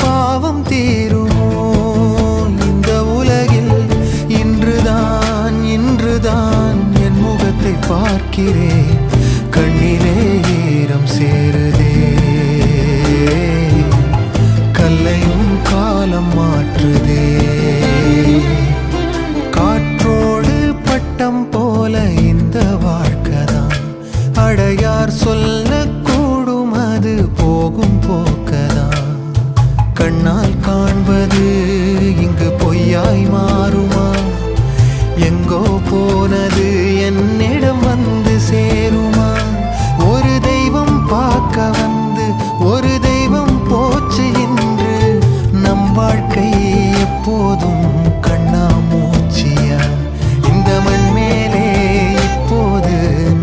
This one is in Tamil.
பாவம் தீருமோ இந்த உலகில்? இன்றுதான் என் முகத்தை பார்க்கிறேன், கண்ணிலே ஈரம் சேருதே. கல்லையும் காலம் மாற்றுதே. காற்றோடு பட்டம் போல இந்த வாழ்க்கைதான், அடையார் சொல்லக்கூடும் அது போகும் போக்கதான். கண்ணால் காண்பது இங்கு பொய்யாய் மாறுமா? எங்கோ போனது